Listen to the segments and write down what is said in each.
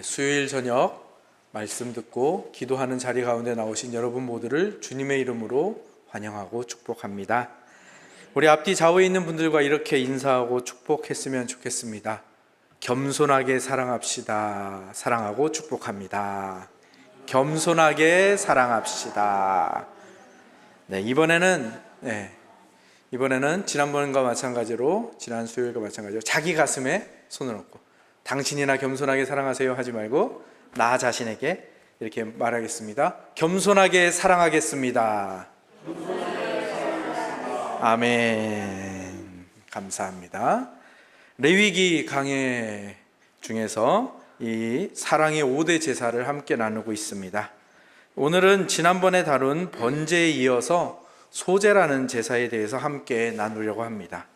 수요일 저녁 말씀 듣고 기도하는 자리 가운데 나오신 여러분 모두를 주님의 이름으로 환영하고 축복합니다. 우리 앞뒤 좌우에 있는 분들과 이렇게 인사하고 축복했으면 좋겠습니다. 겸손하게 사랑합시다. 사랑하고 축복합니다. 겸손하게 사랑합시다. 이번에는 지난번과 마찬가지로, 지난 수요일과 마찬가지로 자기 가슴에 손을 얹고 당신이나 겸손하게 사랑하세요 하지 말고 나 자신에게 이렇게 말하겠습니다. 겸손하게 사랑하겠습니다. 아멘. 감사합니다. 레위기 강해 중에서 이 사랑의 5대 제사를 함께 나누고 있습니다. 오늘은 지난번에 다룬 번제에 이어서 소제라는 제사에 대해서 함께 나누려고 합니다.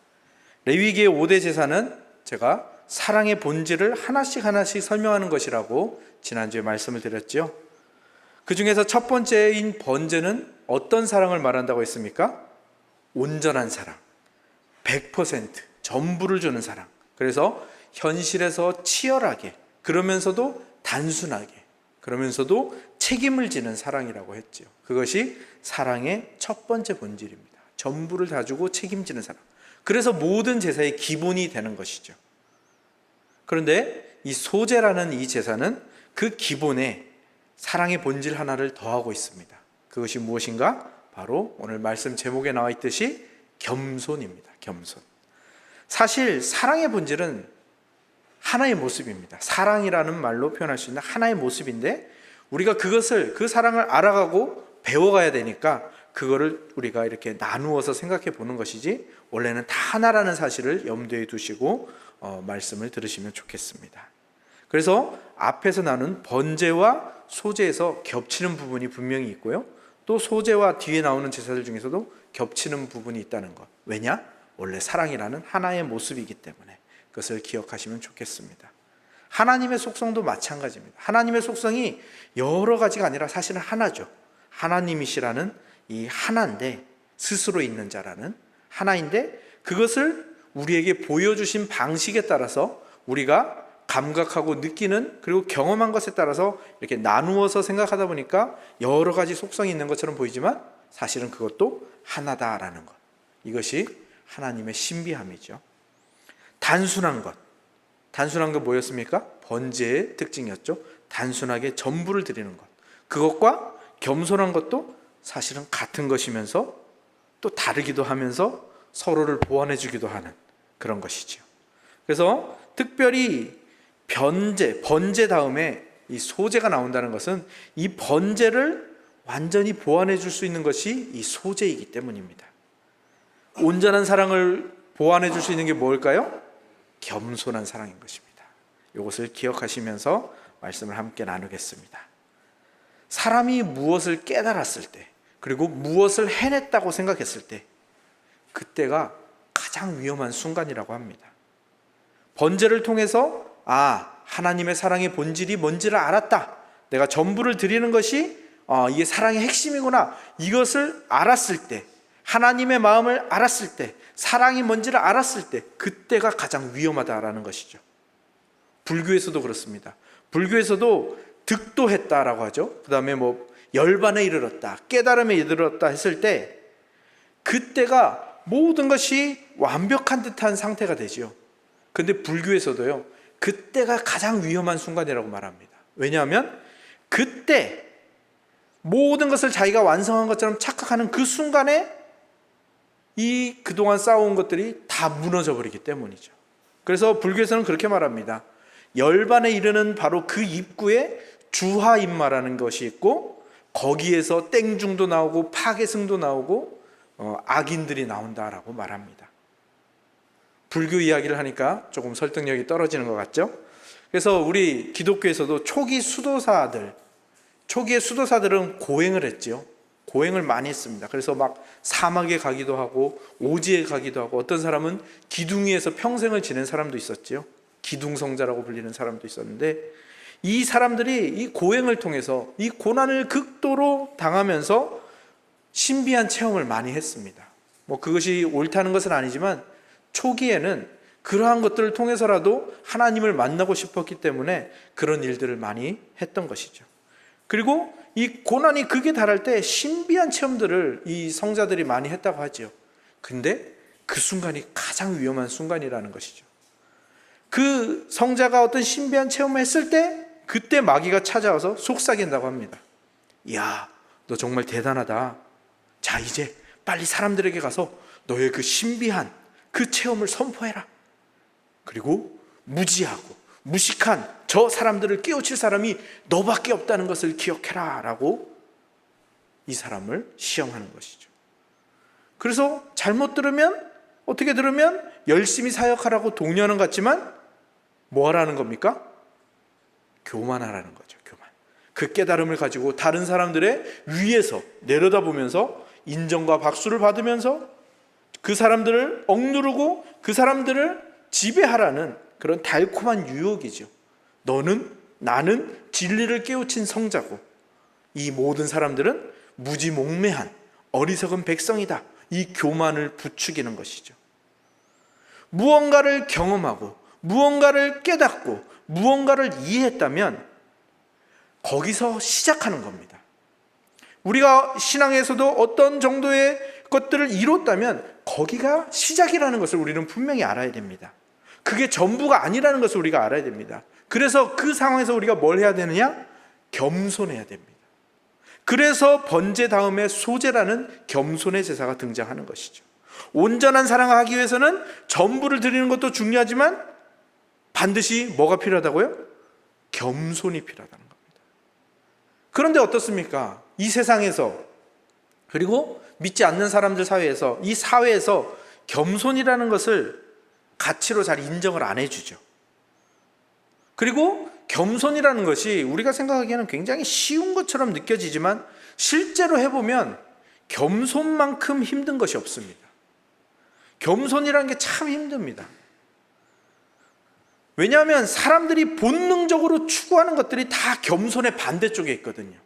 레위기의 5대 제사는 제가 사랑의 본질을 하나씩 설명하는 것이라고 지난주에 말씀을 드렸죠. 그 중에서 첫 번째인 번제는 어떤 사랑을 말한다고 했습니까? 온전한 사랑, 100% 전부를 주는 사랑. 그래서 현실에서 치열하게, 그러면서도 단순하게, 그러면서도 책임을 지는 사랑이라고 했죠. 그것이 사랑의 첫 번째 본질입니다. 전부를 다 주고 책임지는 사랑. 그래서 모든 제사의 기본이 되는 것이죠. 그런데 이 소제라는 이 제사는 그 기본에 사랑의 본질 하나를 더하고 있습니다. 그것이 무엇인가? 바로 오늘 말씀 제목에 나와 있듯이 겸손입니다. 겸손. 사실 사랑의 본질은 하나의 모습입니다. 사랑이라는 말로 표현할 수 있는 하나의 모습인데, 우리가 그 사랑을 알아가고 배워가야 되니까 그거를 우리가 이렇게 나누어서 생각해 보는 것이지, 원래는 다 하나라는 사실을 염두에 두시고 말씀을 들으시면 좋겠습니다. 그래서 앞에서 나눈 번제와 소제에서 겹치는 부분이 분명히 있고요, 또 소제와 뒤에 나오는 제사들 중에서도 겹치는 부분이 있다는 것. 왜냐? 원래 사랑이라는 하나의 모습이기 때문에 그것을 기억하시면 좋겠습니다. 하나님의 속성도 마찬가지입니다. 하나님의 속성이 여러 가지가 아니라 사실은 하나죠. 하나님이시라는 이 하나인데, 스스로 있는 자라는 하나인데, 그것을 우리에게 보여주신 방식에 따라서 우리가 감각하고 느끼는, 그리고 경험한 것에 따라서 이렇게 나누어서 생각하다 보니까 여러 가지 속성이 있는 것처럼 보이지만 사실은 그것도 하나다라는 것. 이것이 하나님의 신비함이죠. 단순한 것 뭐였습니까? 번제의 특징이었죠. 단순하게 전부를 드리는 것. 그것과 겸손한 것도 사실은 같은 것이면서 또 다르기도 하면서 서로를 보완해 주기도 하는 그런 것이죠. 그래서 특별히 번제 다음에 이 소제가 나온다는 것은 이 번제를 완전히 보완해 줄 수 있는 것이 이 소제이기 때문입니다. 온전한 사랑을 보완해 줄 수 있는 게 뭘까요? 겸손한 사랑인 것입니다. 이것을 기억하시면서 말씀을 함께 나누겠습니다. 사람이 무엇을 깨달았을 때, 그리고 무엇을 해냈다고 생각했을 때, 그때가 가장 위험한 순간이라고 합니다. 번제를 통해서 하나님의 사랑의 본질이 뭔지를 알았다, 내가 전부를 드리는 것이 이게 사랑의 핵심이구나, 이것을 알았을 때, 하나님의 마음을 알았을 때, 사랑이 뭔지를 알았을 때, 그때가 가장 위험하다라는 것이죠. 불교에서도 그렇습니다. 불교에서도 득도했다라고 하죠. 그 다음에 열반에 이르렀다, 깨달음에 이르렀다 했을 때, 그때가 모든 것이 완벽한 듯한 상태가 되지요. 근데 불교에서도요, 그때가 가장 위험한 순간이라고 말합니다. 왜냐하면 그때 모든 것을 자기가 완성한 것처럼 착각하는 그 순간에 이 그동안 쌓아온 것들이 다 무너져 버리기 때문이죠. 그래서 불교에서는 그렇게 말합니다. 열반에 이르는 바로 그 입구에 주하인마라는 것이 있고, 거기에서 땡중도 나오고 파괴승도 나오고 악인들이 나온다라고 말합니다. 불교 이야기를 하니까 조금 설득력이 떨어지는 것 같죠? 그래서 우리 기독교에서도 초기의 수도사들은 고행을 했죠. 고행을 많이 했습니다. 그래서 막 사막에 가기도 하고 오지에 가기도 하고, 어떤 사람은 기둥위에서 평생을 지낸 사람도 있었죠. 기둥성자라고 불리는 사람도 있었는데, 이 사람들이 이 고행을 통해서 이 고난을 극도로 당하면서 신비한 체험을 많이 했습니다. 그것이 옳다는 것은 아니지만 초기에는 그러한 것들을 통해서라도 하나님을 만나고 싶었기 때문에 그런 일들을 많이 했던 것이죠. 그리고 이 고난이 극에 달할 때 신비한 체험들을 이 성자들이 많이 했다고 하죠. 근데 그 순간이 가장 위험한 순간이라는 것이죠. 그 성자가 어떤 신비한 체험을 했을 때 그때 마귀가 찾아와서 속삭인다고 합니다. 야, 너 정말 대단하다. 자, 이제 빨리 사람들에게 가서 너의 그 신비한 그 체험을 선포해라. 그리고 무지하고 무식한 저 사람들을 깨우칠 사람이 너밖에 없다는 것을 기억해라 라고 이 사람을 시험하는 것이죠. 그래서 잘못 들으면, 어떻게 들으면 열심히 사역하라고 독려하는 것 같지만 뭐 하라는 겁니까? 교만하라는 거죠. 교만. 그 깨달음을 가지고 다른 사람들의 위에서 내려다보면서 인정과 박수를 받으면서 그 사람들을 억누르고 그 사람들을 지배하라는 그런 달콤한 유혹이죠. 너는, 나는 진리를 깨우친 성자고 이 모든 사람들은 무지몽매한 어리석은 백성이다. 이 교만을 부추기는 것이죠. 무언가를 경험하고 무언가를 깨닫고 무언가를 이해했다면 거기서 시작하는 겁니다. 우리가 신앙에서도 어떤 정도의 것들을 이뤘다면 거기가 시작이라는 것을 우리는 분명히 알아야 됩니다. 그게 전부가 아니라는 것을 우리가 알아야 됩니다. 그래서 그 상황에서 우리가 뭘 해야 되느냐? 겸손해야 됩니다. 그래서 번제 다음에 소제라는 겸손의 제사가 등장하는 것이죠. 온전한 사랑을 하기 위해서는 전부를 드리는 것도 중요하지만 반드시 뭐가 필요하다고요? 겸손이 필요하다는 겁니다. 그런데 어떻습니까? 이 세상에서, 그리고 믿지 않는 사람들 사회에서, 이 사회에서 겸손이라는 것을 가치로 잘 인정을 안 해주죠. 그리고 겸손이라는 것이 우리가 생각하기에는 굉장히 쉬운 것처럼 느껴지지만 실제로 해보면 겸손만큼 힘든 것이 없습니다. 겸손이라는 게 참 힘듭니다. 왜냐하면 사람들이 본능적으로 추구하는 것들이 다 겸손의 반대쪽에 있거든요.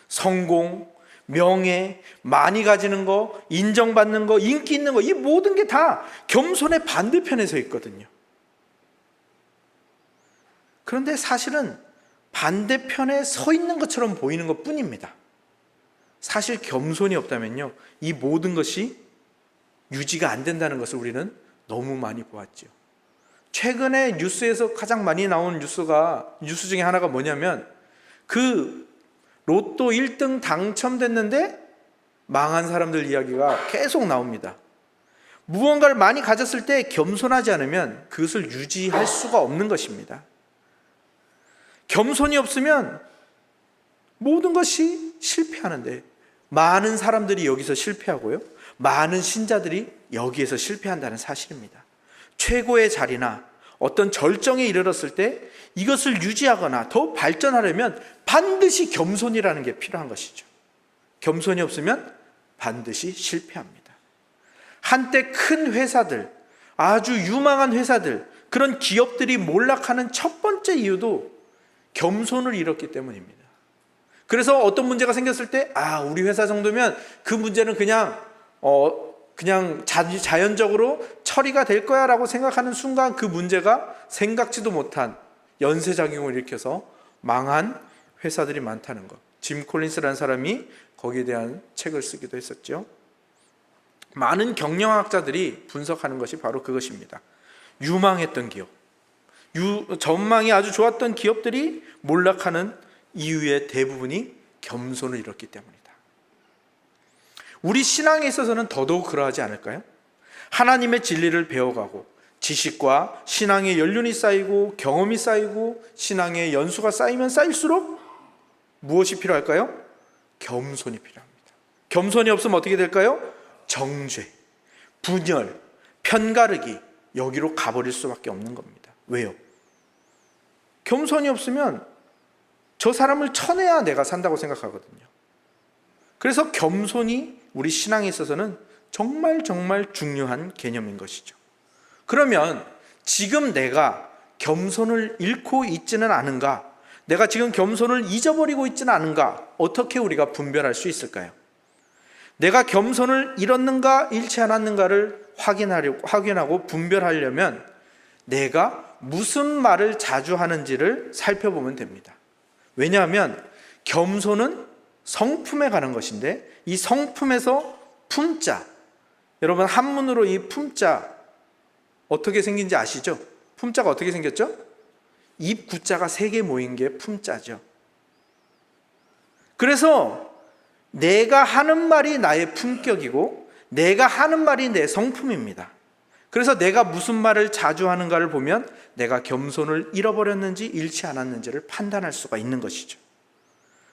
성공, 명예, 많이 가지는 거, 인정받는 거, 인기 있는 거, 이 모든 게 다 겸손의 반대편에 서 있거든요. 그런데 사실은 반대편에 서 있는 것처럼 보이는 것 뿐입니다. 사실 겸손이 없다면요, 이 모든 것이 유지가 안 된다는 것을 우리는 너무 많이 보았죠. 최근에 뉴스에서 가장 많이 나온 뉴스 중에 하나가 뭐냐면 그 로또 1등 당첨됐는데 망한 사람들 이야기가 계속 나옵니다. 무언가를 많이 가졌을 때 겸손하지 않으면 그것을 유지할 수가 없는 것입니다. 겸손이 없으면 모든 것이 실패하는데 많은 사람들이 여기서 실패하고요, 많은 신자들이 여기에서 실패한다는 사실입니다. 최고의 자리나 어떤 절정에 이르렀을 때 이것을 유지하거나 더 발전하려면 반드시 겸손이라는 게 필요한 것이죠. 겸손이 없으면 반드시 실패합니다. 한때 큰 회사들, 아주 유망한 회사들, 그런 기업들이 몰락하는 첫 번째 이유도 겸손을 잃었기 때문입니다. 그래서 어떤 문제가 생겼을 때 우리 회사 정도면 그 문제는 그냥 자연적으로 처리가 될 거야 라고 생각하는 순간 그 문제가 생각지도 못한 연쇄작용을 일으켜서 망한 회사들이 많다는 것. 짐 콜린스라는 사람이 거기에 대한 책을 쓰기도 했었죠. 많은 경영학자들이 분석하는 것이 바로 그것입니다. 유망했던 기업, 전망이 아주 좋았던 기업들이 몰락하는 이유의 대부분이 겸손을 잃었기 때문이다. 우리 신앙에 있어서는 더더욱 그러하지 않을까요? 하나님의 진리를 배워가고 지식과 신앙의 연륜이 쌓이고 경험이 쌓이고 신앙의 연수가 쌓이면 쌓일수록 무엇이 필요할까요? 겸손이 필요합니다. 겸손이 없으면 어떻게 될까요? 정죄, 분열, 편가르기, 여기로 가버릴 수밖에 없는 겁니다. 왜요? 겸손이 없으면 저 사람을 쳐내야 내가 산다고 생각하거든요. 그래서 겸손이 우리 신앙에 있어서는 정말 중요한 개념인 것이죠. 그러면 지금 내가 겸손을 잃고 있지는 않은가? 내가 지금 겸손을 잊어버리고 있지는 않은가? 어떻게 우리가 분별할 수 있을까요? 내가 겸손을 잃었는가 잃지 않았는가를 확인하고 분별하려면 내가 무슨 말을 자주 하는지를 살펴보면 됩니다. 왜냐하면 겸손은 성품에 가는 것인데, 이 성품에서 품자, 여러분 한문으로 이 품자 어떻게 생긴지 아시죠? 품자가 어떻게 생겼죠? 입 구자가 3개 모인 게 품자죠. 그래서 내가 하는 말이 나의 품격이고 내가 하는 말이 내 성품입니다. 그래서 내가 무슨 말을 자주 하는가를 보면 내가 겸손을 잃어버렸는지 잃지 않았는지를 판단할 수가 있는 것이죠.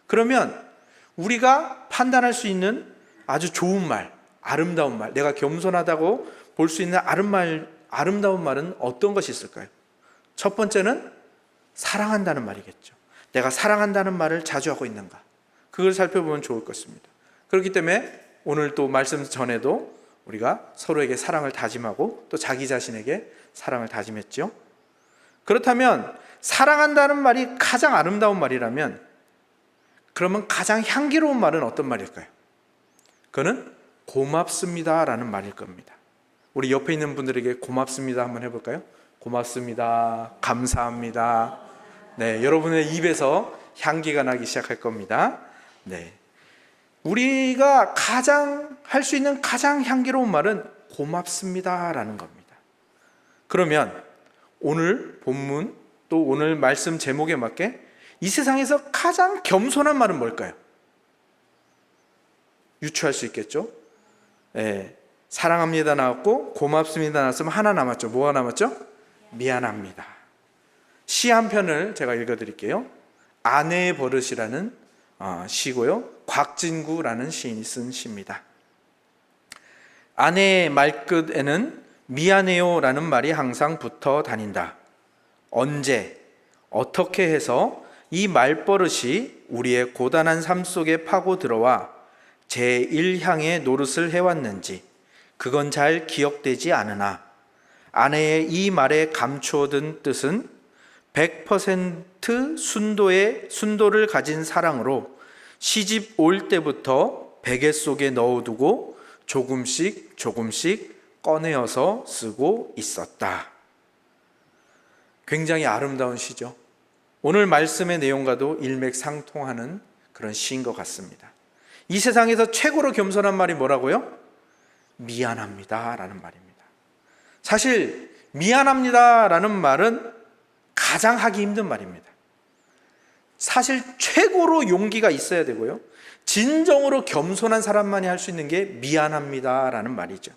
그러면 우리가 판단할 수 있는 아주 좋은 말, 아름다운 말, 내가 겸손하다고 볼 수 있는 아름다운 말은 어떤 것이 있을까요? 첫 번째는 사랑한다는 말이겠죠. 내가 사랑한다는 말을 자주 하고 있는가, 그걸 살펴보면 좋을 것입니다. 그렇기 때문에 오늘 또 말씀 전에도 우리가 서로에게 사랑을 다짐하고 또 자기 자신에게 사랑을 다짐했죠. 그렇다면 사랑한다는 말이 가장 아름다운 말이라면, 그러면 가장 향기로운 말은 어떤 말일까요? 그거는 고맙습니다 라는 말일 겁니다. 우리 옆에 있는 분들에게 고맙습니다 한번 해볼까요? 고맙습니다, 감사합니다. 네, 여러분의 입에서 향기가 나기 시작할 겁니다. 네, 우리가 가장 할 수 있는 가장 향기로운 말은 고맙습니다 라는 겁니다. 그러면 오늘 본문 또 오늘 말씀 제목에 맞게 이 세상에서 가장 겸손한 말은 뭘까요? 유추할 수 있겠죠? 네, 사랑합니다 나왔고 고맙습니다 나왔으면 하나 남았죠. 뭐가 남았죠? 미안합니다. 시 한 편을 제가 읽어드릴게요. 아내의 버릇이라는 시고요, 곽진구라는 시인이 쓴 시입니다. 아내의 말끝에는 미안해요 라는 말이 항상 붙어 다닌다. 언제 어떻게 해서 이 말버릇이 우리의 고단한 삶 속에 파고 들어와 제1향의 노릇을 해왔는지 그건 잘 기억되지 않으나, 아내의 이 말에 감추어둔 뜻은 100% 순도를 가진 사랑으로 시집 올 때부터 베개 속에 넣어두고 조금씩 꺼내어서 쓰고 있었다. 굉장히 아름다운 시죠. 오늘 말씀의 내용과도 일맥상통하는 그런 시인 것 같습니다. 이 세상에서 최고로 겸손한 말이 뭐라고요? 미안합니다 라는 말입니다. 사실 미안합니다 라는 말은 가장 하기 힘든 말입니다. 사실 최고로 용기가 있어야 되고요, 진정으로 겸손한 사람만이 할 수 있는 게 미안합니다 라는 말이죠.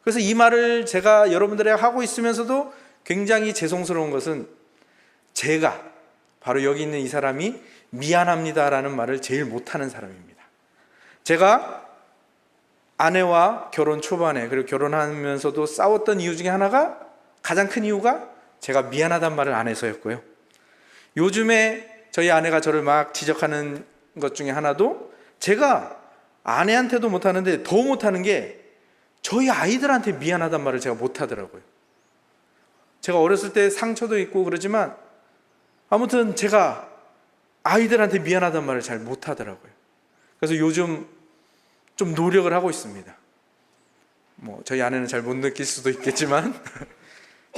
그래서 이 말을 제가 여러분들에게 하고 있으면서도 굉장히 죄송스러운 것은, 제가 바로 여기 있는 이 사람이 미안합니다 라는 말을 제일 못하는 사람입니다. 제가 아내와 결혼 초반에 그리고 결혼하면서도 싸웠던 이유 중에 하나가, 가장 큰 이유가 제가 미안하다는 말을 안 해서였고요. 요즘에 저희 아내가 저를 막 지적하는 것 중에 하나도, 제가 아내한테도 못하는데 더 못하는 게 저희 아이들한테 미안하다는 말을 제가 못하더라고요. 제가 어렸을 때 상처도 있고 그러지만 아무튼 제가 아이들한테 미안하다는 말을 잘 못하더라고요. 그래서 요즘 좀 노력을 하고 있습니다. 저희 아내는 잘 못 느낄 수도 있겠지만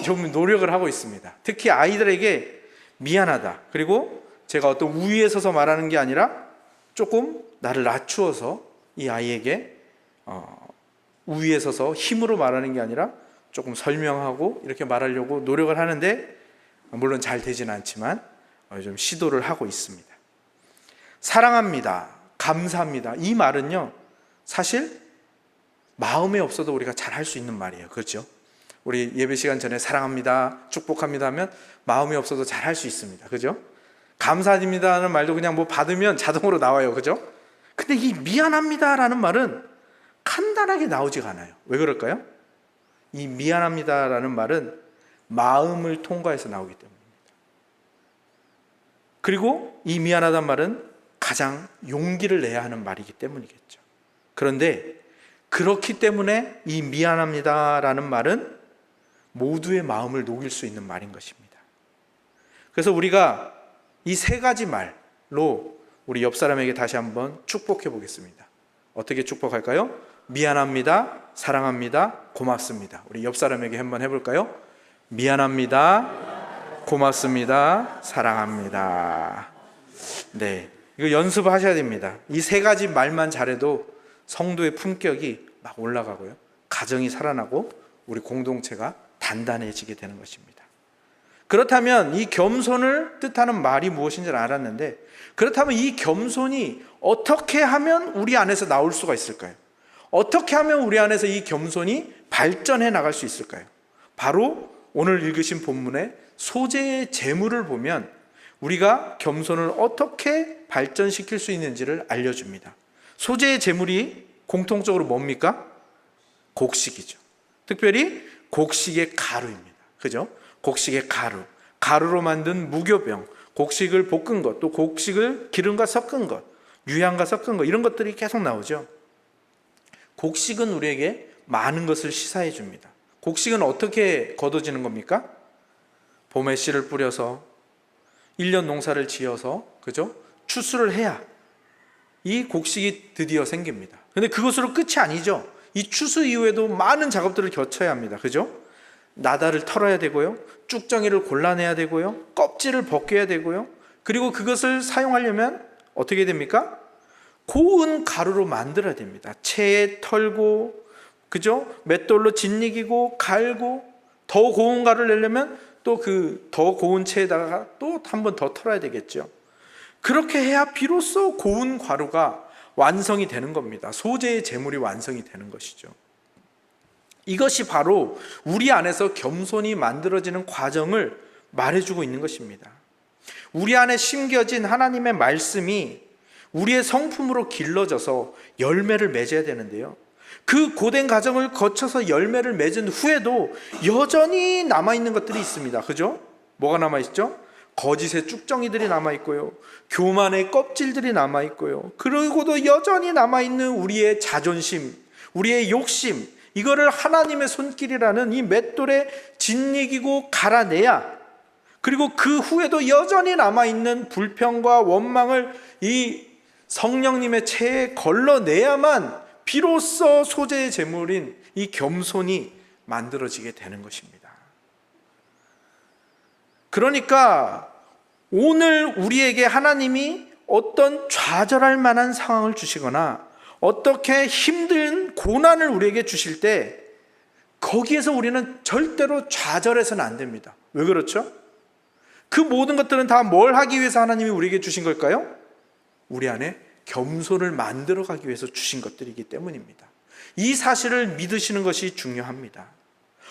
좀 노력을 하고 있습니다. 특히 아이들에게 미안하다, 그리고 제가 어떤 우위에 서서 말하는 게 아니라 조금 나를 낮추어서 이 아이에게 우위에 서서 힘으로 말하는 게 아니라 조금 설명하고 이렇게 말하려고 노력을 하는데, 물론 잘 되지는 않지만 좀 시도를 하고 있습니다. 사랑합니다, 감사합니다, 이 말은요 사실 마음에 없어도 우리가 잘 할 수 있는 말이에요. 그렇죠? 우리 예배 시간 전에 사랑합니다, 축복합니다 하면 마음이 없어도 잘 할 수 있습니다. 그죠? 감사합니다 하는 말도 그냥 받으면 자동으로 나와요. 그죠? 근데 이 미안합니다 라는 말은 간단하게 나오지가 않아요. 왜 그럴까요? 이 미안합니다 라는 말은 마음을 통과해서 나오기 때문입니다. 그리고 이 미안하다는 말은 가장 용기를 내야 하는 말이기 때문이겠죠. 그런데 그렇기 때문에 이 미안합니다 라는 말은 모두의 마음을 녹일 수 있는 말인 것입니다. 그래서 우리가 이 3가지 말로 우리 옆 사람에게 다시 한번 축복해 보겠습니다. 어떻게 축복할까요? 미안합니다, 사랑합니다, 고맙습니다. 우리 옆 사람에게 한번 해볼까요? 미안합니다, 고맙습니다, 사랑합니다. 네, 이거 연습하셔야 됩니다. 이 세 가지 말만 잘해도 성도의 품격이 막 올라가고요, 가정이 살아나고 우리 공동체가 단단해지게 되는 것입니다. 그렇다면 이 겸손을 뜻하는 말이 무엇인지 알았는데, 그렇다면 이 겸손이 어떻게 하면 우리 안에서 나올 수가 있을까요? 어떻게 하면 우리 안에서 이 겸손이 발전해 나갈 수 있을까요? 바로 오늘 읽으신 본문의 소재의 재물을 보면 우리가 겸손을 어떻게 발전시킬 수 있는지를 알려줍니다. 소재의 재물이 공통적으로 뭡니까? 곡식이죠. 특별히 곡식의 가루입니다. 그죠? 곡식의 가루, 가루로 만든 무교병, 곡식을 볶은 것, 또 곡식을 기름과 섞은 것, 유향과 섞은 것, 이런 것들이 계속 나오죠. 곡식은 우리에게 많은 것을 시사해 줍니다. 곡식은 어떻게 거둬지는 겁니까? 봄에 씨를 뿌려서 1년 농사를 지어서, 그죠? 추수를 해야 이 곡식이 드디어 생깁니다. 근데 그것으로 끝이 아니죠. 이 추수 이후에도 많은 작업들을 거쳐야 합니다. 그죠? 나다를 털어야 되고요, 쭉정이를 골라내야 되고요, 껍질을 벗겨야 되고요, 그리고 그것을 사용하려면 어떻게 됩니까? 고운 가루로 만들어야 됩니다. 체에 털고, 그죠? 맷돌로 짓이기고 갈고, 더 고운 가루를 내려면 또 그 더 고운 체에다가 또 한 번 더 털어야 되겠죠. 그렇게 해야 비로소 고운 가루가 완성이 되는 겁니다. 소재의 재물이 완성이 되는 것이죠. 이것이 바로 우리 안에서 겸손이 만들어지는 과정을 말해주고 있는 것입니다. 우리 안에 심겨진 하나님의 말씀이 우리의 성품으로 길러져서 열매를 맺어야 되는데요, 그 고된 과정을 거쳐서 열매를 맺은 후에도 여전히 남아있는 것들이 있습니다. 그죠? 뭐가 남아있죠? 거짓의 쭉정이들이 남아있고요, 교만의 껍질들이 남아있고요, 그리고도 여전히 남아있는 우리의 자존심, 우리의 욕심, 이거를 하나님의 손길이라는 이 맷돌에 짓이기고 갈아내야, 그리고 그 후에도 여전히 남아있는 불평과 원망을 이 성령님의 체에 걸러내야만 비로소 소재의 재물인 이 겸손이 만들어지게 되는 것입니다. 그러니까 오늘 우리에게 하나님이 어떤 좌절할 만한 상황을 주시거나 어떻게 힘든 고난을 우리에게 주실 때 거기에서 우리는 절대로 좌절해서는 안 됩니다. 왜 그렇죠? 그 모든 것들은 다 뭘 하기 위해서 하나님이 우리에게 주신 걸까요? 우리 안에 겸손을 만들어가기 위해서 주신 것들이기 때문입니다. 이 사실을 믿으시는 것이 중요합니다.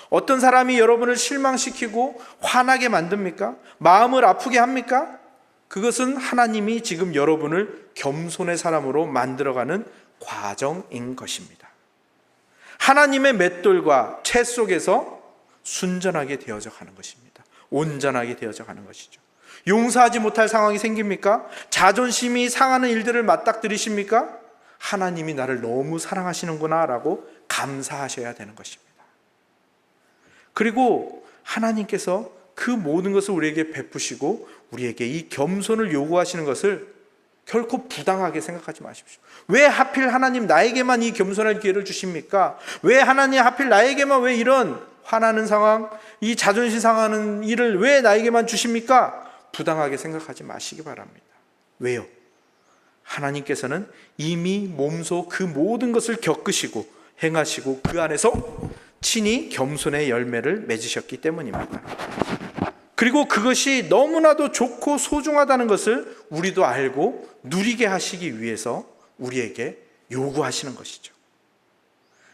어떤 사람이 여러분을 실망시키고 화나게 만듭니까? 마음을 아프게 합니까? 그것은 하나님이 지금 여러분을 겸손의 사람으로 만들어가는 과정인 것입니다. 하나님의 맷돌과 채 속에서 순전하게 되어져 가는 것입니다. 온전하게 되어져 가는 것이죠. 용서하지 못할 상황이 생깁니까? 자존심이 상하는 일들을 맞닥뜨리십니까? 하나님이 나를 너무 사랑하시는구나 라고 감사하셔야 되는 것입니다. 그리고 하나님께서 그 모든 것을 우리에게 베푸시고 우리에게 이 겸손을 요구하시는 것을 결코 부당하게 생각하지 마십시오. 왜 하필 하나님 나에게만 이 겸손할 기회를 주십니까? 왜 하나님 하필 나에게만 왜 이런 화나는 상황, 이 자존심 상하는 일을 왜 나에게만 주십니까? 부당하게 생각하지 마시기 바랍니다. 왜요? 하나님께서는 이미 몸소 그 모든 것을 겪으시고 행하시고 그 안에서 친히 겸손의 열매를 맺으셨기 때문입니다. 그리고 그것이 너무나도 좋고 소중하다는 것을 우리도 알고 누리게 하시기 위해서 우리에게 요구하시는 것이죠.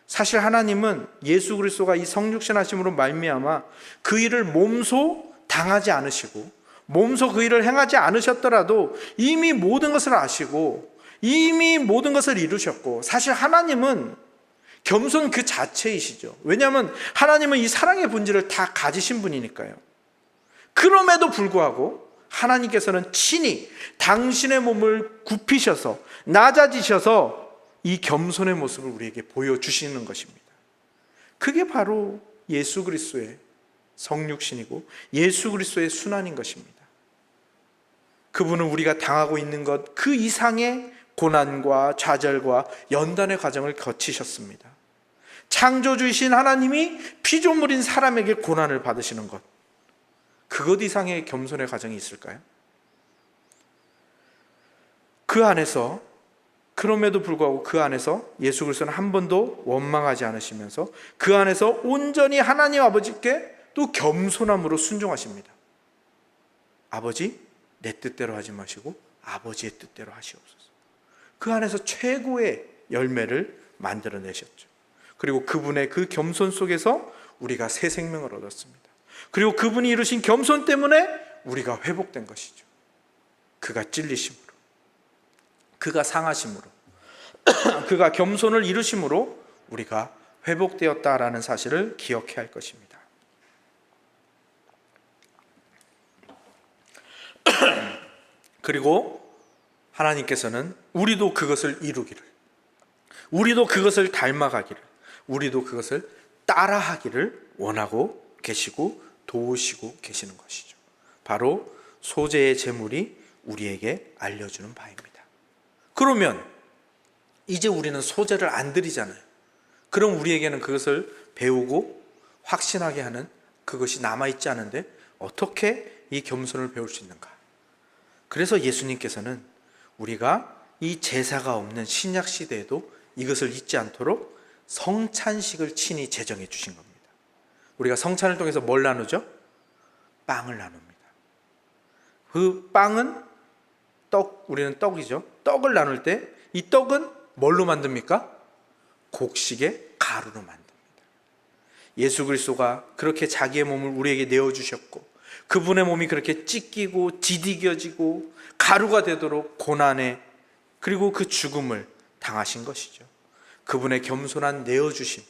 사실 하나님은 예수 그리스도가 이 성육신 하심으로 말미암아 그 일을 몸소 당하지 않으시고 몸소 그 일을 행하지 않으셨더라도 이미 모든 것을 아시고 이미 모든 것을 이루셨고, 사실 하나님은 겸손 그 자체이시죠. 왜냐하면 하나님은 이 사랑의 본질을 다 가지신 분이니까요. 그럼에도 불구하고 하나님께서는 친히 당신의 몸을 굽히셔서 낮아지셔서 이 겸손의 모습을 우리에게 보여주시는 것입니다. 그게 바로 예수 그리스도의 성육신이고 예수 그리스도의 순환인 것입니다. 그분은 우리가 당하고 있는 것 그 이상의 고난과 좌절과 연단의 과정을 거치셨습니다. 창조주이신 하나님이 피조물인 사람에게 고난을 받으시는 것, 그것 이상의 겸손의 과정이 있을까요? 그 안에서, 그럼에도 불구하고 그 안에서 예수 그리스도는 한 번도 원망하지 않으시면서 그 안에서 온전히 하나님 아버지께 또 겸손함으로 순종하십니다. 아버지, 내 뜻대로 하지 마시고 아버지의 뜻대로 하시옵소서. 그 안에서 최고의 열매를 만들어내셨죠. 그리고 그분의 그 겸손 속에서 우리가 새 생명을 얻었습니다. 그리고 그분이 이루신 겸손 때문에 우리가 회복된 것이죠. 그가 찔리심으로, 그가 상하심으로, 그가 겸손을 이루심으로 우리가 회복되었다라는 사실을 기억해야 할 것입니다. 그리고 하나님께서는 우리도 그것을 이루기를, 우리도 그것을 닮아가기를, 우리도 그것을 따라하기를 원하고 계시고 도우시고 계시는 것이죠. 바로 소재의 제물이 우리에게 알려주는 바입니다. 그러면 이제 우리는 소재를 안 드리잖아요. 그럼 우리에게는 그것을 배우고 확신하게 하는 그것이 남아있지 않은데 어떻게 이 겸손을 배울 수 있는가? 그래서 예수님께서는 우리가 이 제사가 없는 신약 시대에도 이것을 잊지 않도록 성찬식을 친히 제정해 주신 겁니다. 우리가 성찬을 통해서 뭘 나누죠? 빵을 나눕니다. 그 빵은 우리는 떡이죠. 떡을 나눌 때 이 떡은 뭘로 만듭니까? 곡식의 가루로 만듭니다. 예수 그리스도가 그렇게 자기의 몸을 우리에게 내어주셨고 그분의 몸이 그렇게 찢기고 디디겨지고 가루가 되도록 고난에 그리고 그 죽음을 당하신 것이죠. 그분의 겸손한 내어주심,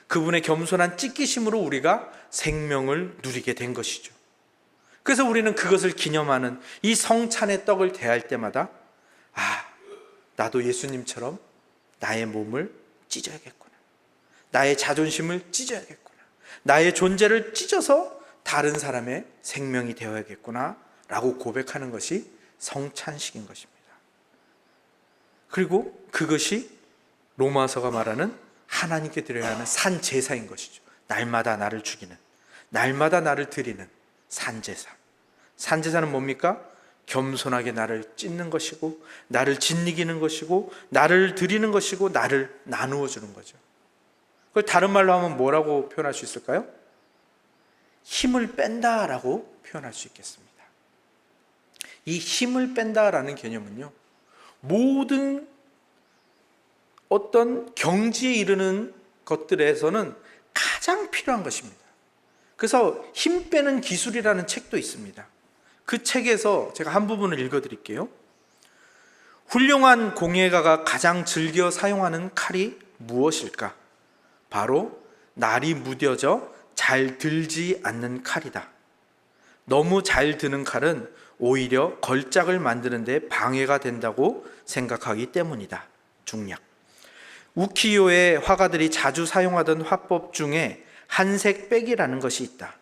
그분의 겸손한 찢기심으로 우리가 생명을 누리게 된 것이죠. 그래서 우리는 그것을 기념하는 이 성찬의 떡을 대할 때마다 나도 예수님처럼 나의 몸을 찢어야겠구나, 나의 자존심을 찢어야겠구나, 나의 존재를 찢어서 다른 사람의 생명이 되어야겠구나 라고 고백하는 것이 성찬식인 것입니다. 그리고 그것이 로마서가 말하는 하나님께 드려야 하는 산제사인 것이죠. 날마다 나를 죽이는, 날마다 나를 드리는 산제사. 산제사는 뭡니까? 겸손하게 나를 찢는 것이고 나를 짓이기는 것이고 나를 드리는 것이고 나를 나누어 주는 거죠. 그걸 다른 말로 하면 뭐라고 표현할 수 있을까요? 힘을 뺀다라고 표현할 수 있겠습니다. 이 힘을 뺀다라는 개념은요, 모든 어떤 경지에 이르는 것들에서는 가장 필요한 것입니다. 그래서 힘 빼는 기술이라는 책도 있습니다. 그 책에서 제가 한 부분을 읽어드릴게요. 훌륭한 공예가가 가장 즐겨 사용하는 칼이 무엇일까? 바로 날이 무뎌져 잘 들지 않는 칼이다. 너무 잘 드는 칼은 오히려 걸작을 만드는 데 방해가 된다고 생각하기 때문이다. 중략. 우키요의 화가들이 자주 사용하던 화법 중에 한색 빼기라는 것이 있다.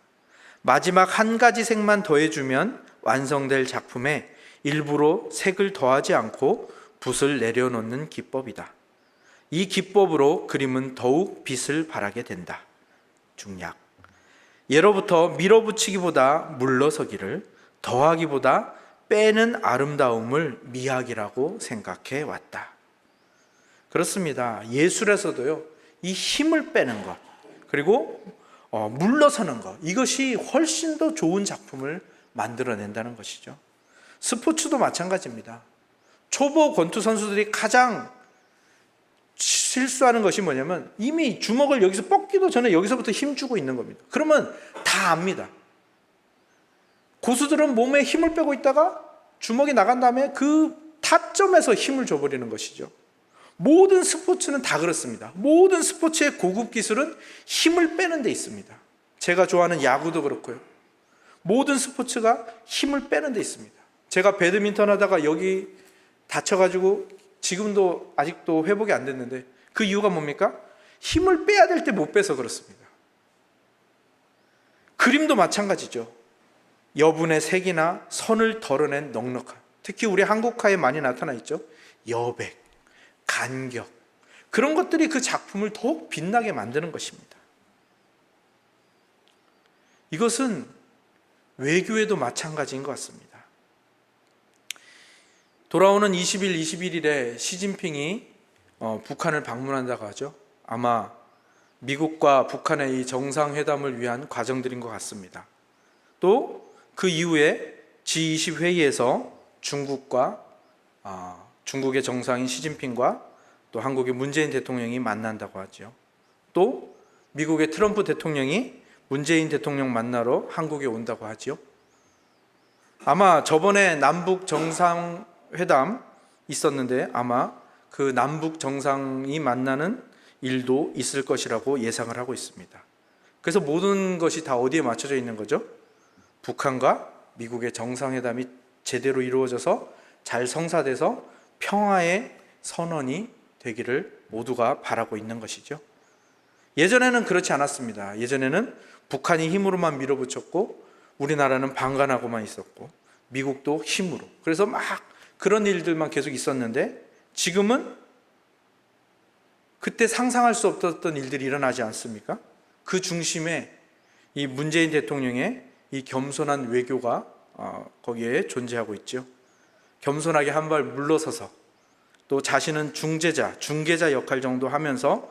마지막 한 가지 색만 더해주면 완성될 작품에 일부러 색을 더하지 않고 붓을 내려놓는 기법이다. 이 기법으로 그림은 더욱 빛을 발하게 된다. 중략. 예로부터 밀어붙이기보다 물러서기를, 더하기보다 빼는 아름다움을 미학이라고 생각해 왔다. 그렇습니다. 예술에서도요, 이 힘을 빼는 것, 그리고 물러서는 것, 이것이 훨씬 더 좋은 작품을 만들어낸다는 것이죠. 스포츠도 마찬가지입니다. 초보 권투 선수들이 가장 실수하는 것이 뭐냐면 이미 주먹을 여기서 뻗기도 전에 여기서부터 힘주고 있는 겁니다. 그러면 다 압니다. 고수들은 몸에 힘을 빼고 있다가 주먹이 나간 다음에 그 타점에서 힘을 줘버리는 것이죠. 모든 스포츠는 다 그렇습니다. 모든 스포츠의 고급 기술은 힘을 빼는 데 있습니다. 제가 좋아하는 야구도 그렇고요. 모든 스포츠가 힘을 빼는 데 있습니다. 제가 배드민턴 하다가 여기 다쳐가지고 지금도 아직도 회복이 안 됐는데 그 이유가 뭡니까? 힘을 빼야 될 때 못 빼서 그렇습니다. 그림도 마찬가지죠. 여분의 색이나 선을 덜어낸 넉넉함, 특히 우리 한국화에 많이 나타나 있죠. 여백, 간격, 그런 것들이 그 작품을 더욱 빛나게 만드는 것입니다. 이것은 외교에도 마찬가지인 것 같습니다. 돌아오는 20일, 21일에 시진핑이 북한을 방문한다고 하죠. 아마 미국과 북한의 이 정상회담을 위한 과정들인 것 같습니다. 또 그 이후에 G20 회의에서 중국의 정상인 시진핑과 또 한국의 문재인 대통령이 만난다고 하죠. 또 미국의 트럼프 대통령이 문재인 대통령 만나러 한국에 온다고 하죠. 아마 저번에 남북 정상회담 있었는데 아마 그 남북 정상이 만나는 일도 있을 것이라고 예상을 하고 있습니다. 그래서 모든 것이 다 어디에 맞춰져 있는 거죠? 북한과 미국의 정상회담이 제대로 이루어져서 잘 성사돼서 평화의 선언이 되기를 모두가 바라고 있는 것이죠. 예전에는 그렇지 않았습니다. 예전에는 북한이 힘으로만 밀어붙였고 우리나라는 방관하고만 있었고 미국도 힘으로, 그래서 막 그런 일들만 계속 있었는데 지금은 그때 상상할 수 없었던 일들이 일어나지 않습니까? 그 중심에 이 문재인 대통령의 이 겸손한 외교가 거기에 존재하고 있죠. 겸손하게 한 발 물러서서 또 자신은 중개자 역할 정도 하면서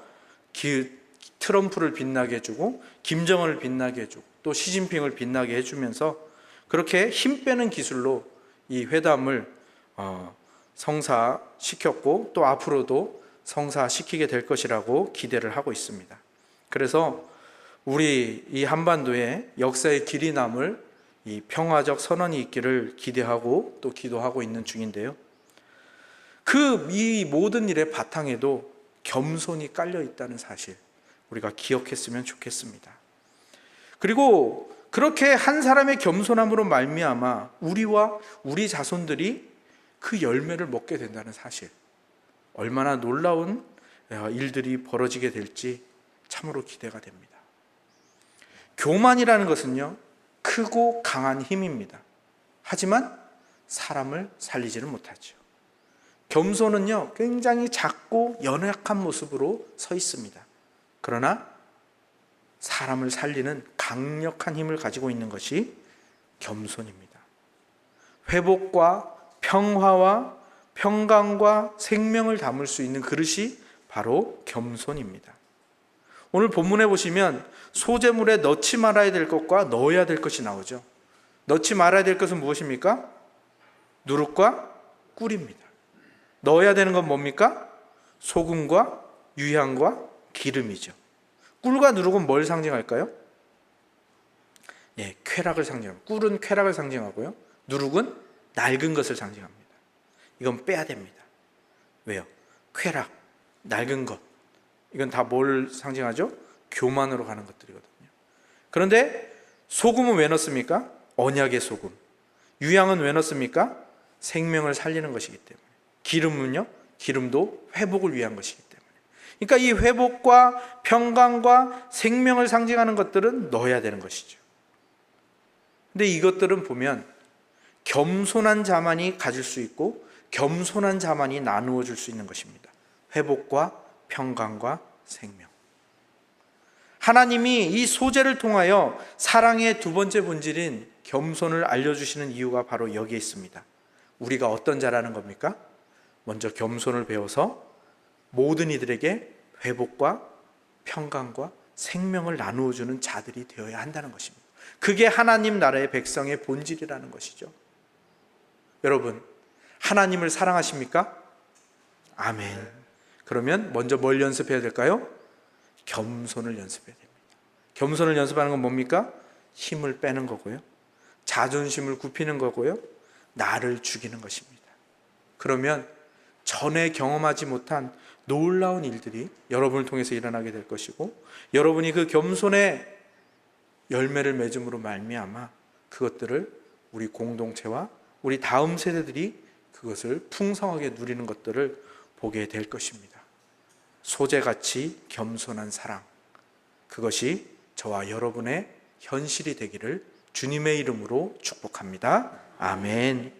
트럼프를 빛나게 해주고 김정은을 빛나게 해주고 또 시진핑을 빛나게 해주면서 그렇게 힘 빼는 기술로 이 회담을 성사시켰고 또 앞으로도 성사시키게 될 것이라고 기대를 하고 있습니다. 그래서 우리 이 한반도에 역사의 길이 남을 이 평화적 선언이 있기를 기대하고 또 기도하고 있는 중인데요. 이 모든 일의 바탕에도 겸손이 깔려 있다는 사실 우리가 기억했으면 좋겠습니다. 그리고 그렇게 한 사람의 겸손함으로 말미암아 우리와 우리 자손들이 그 열매를 먹게 된다는 사실, 얼마나 놀라운 일들이 벌어지게 될지 참으로 기대가 됩니다. 교만이라는 것은요, 크고 강한 힘입니다. 하지만 사람을 살리지는 못하죠. 겸손은요, 굉장히 작고 연약한 모습으로 서 있습니다. 그러나 사람을 살리는 강력한 힘을 가지고 있는 것이 겸손입니다. 회복과 평화와 평강과 생명을 담을 수 있는 그릇이 바로 겸손입니다. 오늘 본문에 보시면 소재물에 넣지 말아야 될 것과 넣어야 될 것이 나오죠. 넣지 말아야 될 것은 무엇입니까? 누룩과 꿀입니다. 넣어야 되는 건 뭡니까? 소금과 유향과 기름이죠. 꿀과 누룩은 뭘 상징할까요? 쾌락을 상징합니다. 꿀은 쾌락을 상징하고요. 누룩은 낡은 것을 상징합니다. 이건 빼야 됩니다. 왜요? 쾌락, 낡은 것. 이건 다 뭘 상징하죠? 교만으로 가는 것들이거든요. 그런데 소금은 왜 넣습니까? 언약의 소금. 유향은 왜 넣습니까? 생명을 살리는 것이기 때문에. 기름은요? 기름도 회복을 위한 것이기 때문에. 그러니까 이 회복과 평강과 생명을 상징하는 것들은 넣어야 되는 것이죠. 근데 이것들은 보면 겸손한 자만이 가질 수 있고 겸손한 자만이 나누어 줄 수 있는 것입니다. 회복과 평강과 생명. 하나님이 이 소재를 통하여 사랑의 두 번째 본질인 겸손을 알려주시는 이유가 바로 여기에 있습니다. 우리가 어떤 자라는 겁니까? 먼저 겸손을 배워서 모든 이들에게 회복과 평강과 생명을 나누어주는 자들이 되어야 한다는 것입니다. 그게 하나님 나라의 백성의 본질이라는 것이죠. 여러분, 하나님을 사랑하십니까? 아멘. 그러면 먼저 뭘 연습해야 될까요? 겸손을 연습해야 됩니다. 겸손을 연습하는 건 뭡니까? 힘을 빼는 거고요. 자존심을 굽히는 거고요. 나를 죽이는 것입니다. 그러면 전에 경험하지 못한 놀라운 일들이 여러분을 통해서 일어나게 될 것이고, 여러분이 그 겸손의 열매를 맺음으로 말미암아 그것들을 우리 공동체와 우리 다음 세대들이 그것을 풍성하게 누리는 것들을 보게 될 것입니다. 소재같이 겸손한 사랑, 그것이 저와 여러분의 현실이 되기를 주님의 이름으로 축복합니다. 아멘.